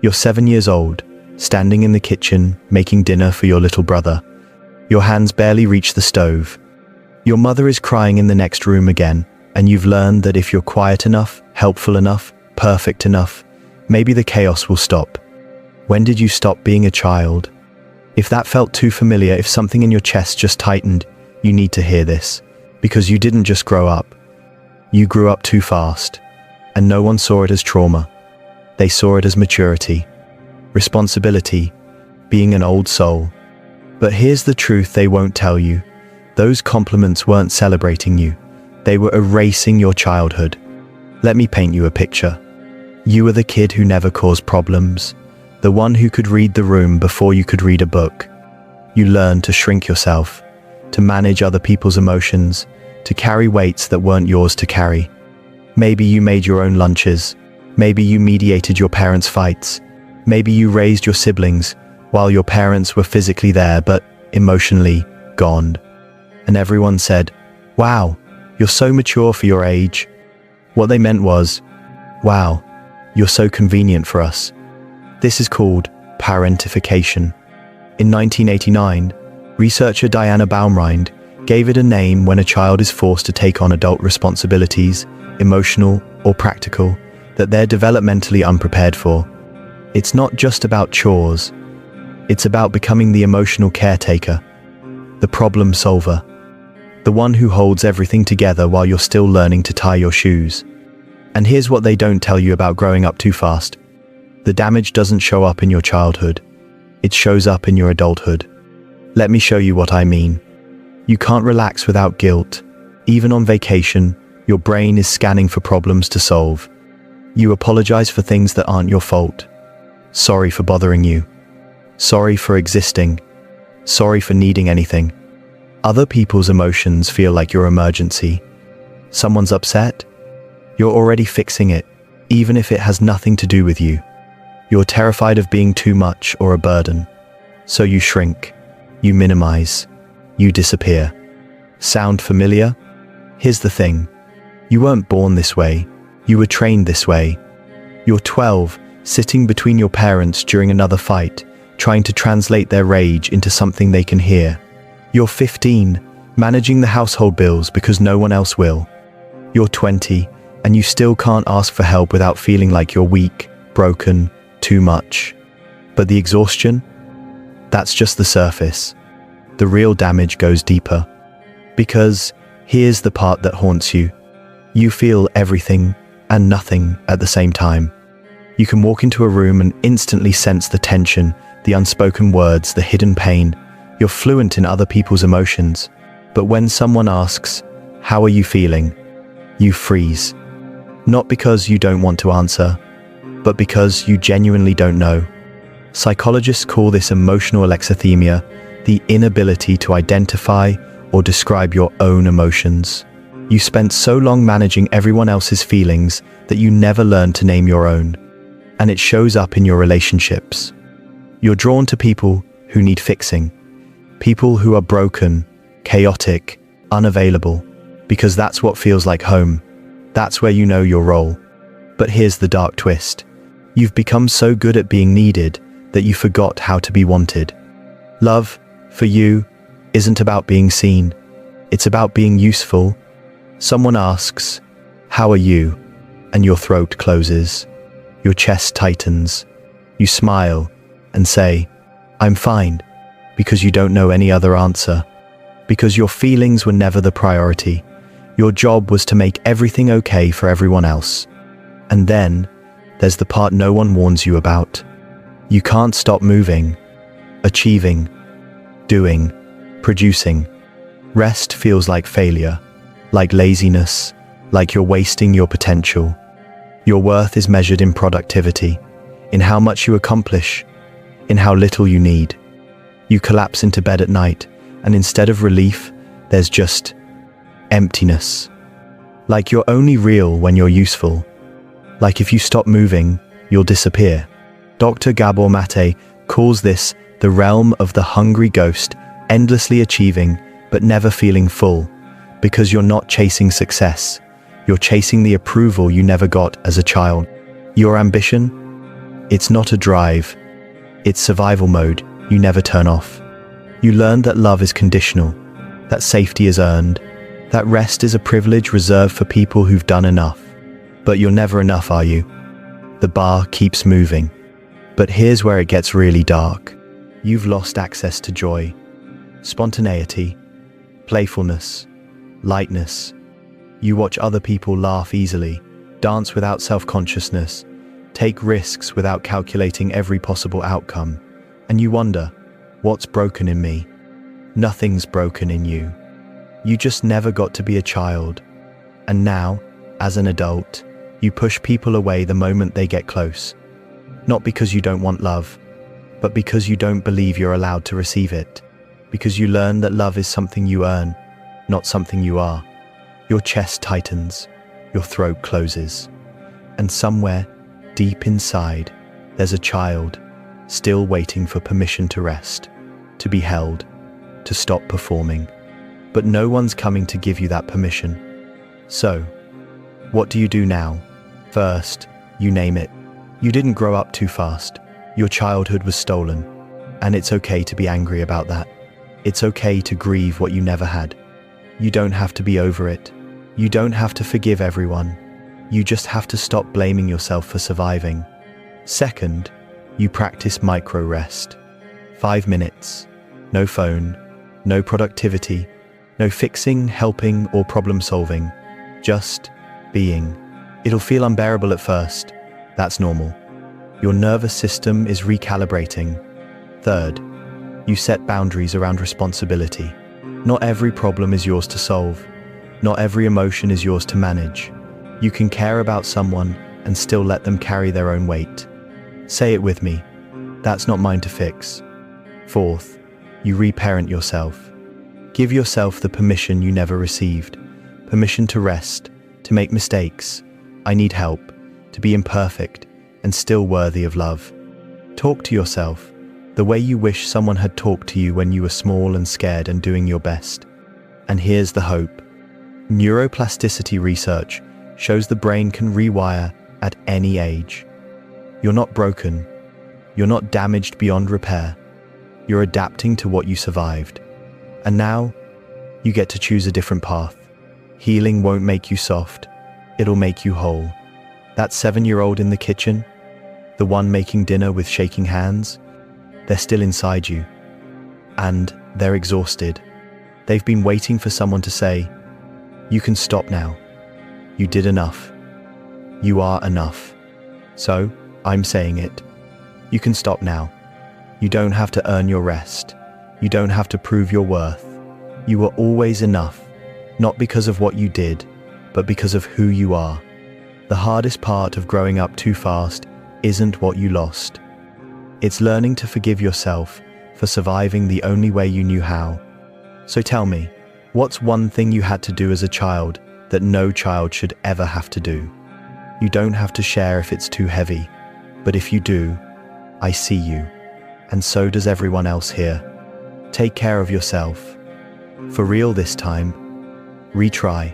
You're 7 years old, standing in the kitchen, making dinner for your little brother. Your hands barely reach the stove. Your mother is crying in the next room again, and you've learned that if you're quiet enough, helpful enough, perfect enough, maybe the chaos will stop. When did you stop being a child? If that felt too familiar, if something in your chest just tightened, you need to hear this, because you didn't just grow up. You grew up too fast, and no one saw it as trauma. They saw it as maturity, responsibility, being an old soul. But here's the truth they won't tell you. Those compliments weren't celebrating you. They were erasing your childhood. Let me paint you a picture. You were the kid who never caused problems, the one who could read the room before you could read a book. You learned to shrink yourself, to manage other people's emotions, to carry weights that weren't yours to carry. Maybe you made your own lunches. Maybe you mediated your parents' fights. Maybe you raised your siblings while your parents were physically there but emotionally gone. And everyone said, "Wow, you're so mature for your age." What they meant was, "Wow, you're so convenient for us." This is called parentification. In 1989, researcher Diana Baumrind gave it a name when a child is forced to take on adult responsibilities, emotional or practical, that they're developmentally unprepared for. It's not just about chores. It's about becoming the emotional caretaker, the problem solver, the one who holds everything together while you're still learning to tie your shoes. And here's what they don't tell you about growing up too fast. The damage doesn't show up in your childhood. It shows up in your adulthood. Let me show you what I mean. You can't relax without guilt. Even on vacation, your brain is scanning for problems to solve. You apologize for things that aren't your fault. Sorry for bothering you. Sorry for existing. Sorry for needing anything. Other people's emotions feel like your emergency. Someone's upset? You're already fixing it, even if it has nothing to do with you. You're terrified of being too much or a burden. So you shrink. You minimize. You disappear. Sound familiar? Here's the thing. You weren't born this way. You were trained this way. You're 12, sitting between your parents during another fight, trying to translate their rage into something they can hear. You're 15, managing the household bills because no one else will. You're 20, and you still can't ask for help without feeling like you're weak, broken, too much. But the exhaustion? That's just the surface. The real damage goes deeper. Because here's the part that haunts you. You feel everything and nothing at the same time. You can walk into a room and instantly sense the tension, the unspoken words, the hidden pain. You're fluent in other people's emotions. But when someone asks, "How are you feeling?" you freeze. Not because you don't want to answer, but because you genuinely don't know. Psychologists call this emotional alexithymia, the inability to identify or describe your own emotions. You spent so long managing everyone else's feelings that you never learned to name your own. And it shows up in your relationships. You're drawn to people who need fixing, people who are broken, chaotic, unavailable, because that's what feels like home. That's where you know your role. But here's the dark twist. You've become so good at being needed that you forgot how to be wanted. Love, for you, isn't about being seen. It's about being useful. Someone asks, "How are you?" and your throat closes. Your chest tightens. You smile and say, "I'm fine," because you don't know any other answer. Because your feelings were never the priority. Your job was to make everything okay for everyone else. And then, there's the part no one warns you about. You can't stop moving, achieving, doing, producing. Rest feels like failure, like laziness, like you're wasting your potential. Your worth is measured in productivity, in how much you accomplish, in how little you need. You collapse into bed at night, and instead of relief, there's just emptiness. Like you're only real when you're useful. Like if you stop moving, you'll disappear. Dr. Gabor Mate calls this the realm of the hungry ghost, endlessly achieving but never feeling full, because you're not chasing success. You're chasing the approval you never got as a child. Your ambition? It's not a drive. It's survival mode you never turn off. You learn that love is conditional, that safety is earned, that rest is a privilege reserved for people who've done enough. But you're never enough, are you? The bar keeps moving. But here's where it gets really dark. You've lost access to joy, spontaneity, playfulness, lightness. You watch other people laugh easily, dance without self-consciousness, take risks without calculating every possible outcome, and you wonder, what's broken in me? Nothing's broken in you. You just never got to be a child. And now, as an adult, you push people away the moment they get close. Not because you don't want love, but because you don't believe you're allowed to receive it. Because you learn that love is something you earn, not something you are. Your chest tightens, your throat closes. And somewhere, deep inside, there's a child, still waiting for permission to rest, to be held, to stop performing. But no one's coming to give you that permission. So, what do you do now? First, you name it. You didn't grow up too fast. Your childhood was stolen. And it's okay to be angry about that. It's okay to grieve what you never had. You don't have to be over it. You don't have to forgive everyone. You just have to stop blaming yourself for surviving. Second, you practice micro-rest. 5 minutes. No phone. No productivity. No fixing, helping, or problem-solving. Just being. It'll feel unbearable at first. That's normal. Your nervous system is recalibrating. Third, you set boundaries around responsibility. Not every problem is yours to solve. Not every emotion is yours to manage. You can care about someone and still let them carry their own weight. Say it with me. That's not mine to fix. Fourth, you reparent yourself. Give yourself the permission you never received. Permission to rest, to make mistakes. I need help, to be imperfect and still worthy of love. Talk to yourself the way you wish someone had talked to you when you were small and scared and doing your best. And here's the hope. Neuroplasticity research shows the brain can rewire at any age. You're not broken. You're not damaged beyond repair. You're adapting to what you survived. And now, you get to choose a different path. Healing won't make you soft. It'll make you whole. That 7-year-old in the kitchen, the one making dinner with shaking hands, they're still inside you. And they're exhausted. They've been waiting for someone to say, you can stop now. You did enough. You are enough. So, I'm saying it. You can stop now. You don't have to earn your rest. You don't have to prove your worth. You were always enough, not because of what you did, but because of who you are. The hardest part of growing up too fast isn't what you lost. It's learning to forgive yourself for surviving the only way you knew how. So tell me, what's one thing you had to do as a child that no child should ever have to do? You don't have to share if it's too heavy, but if you do, I see you, and so does everyone else here. Take care of yourself. For real this time. Retry.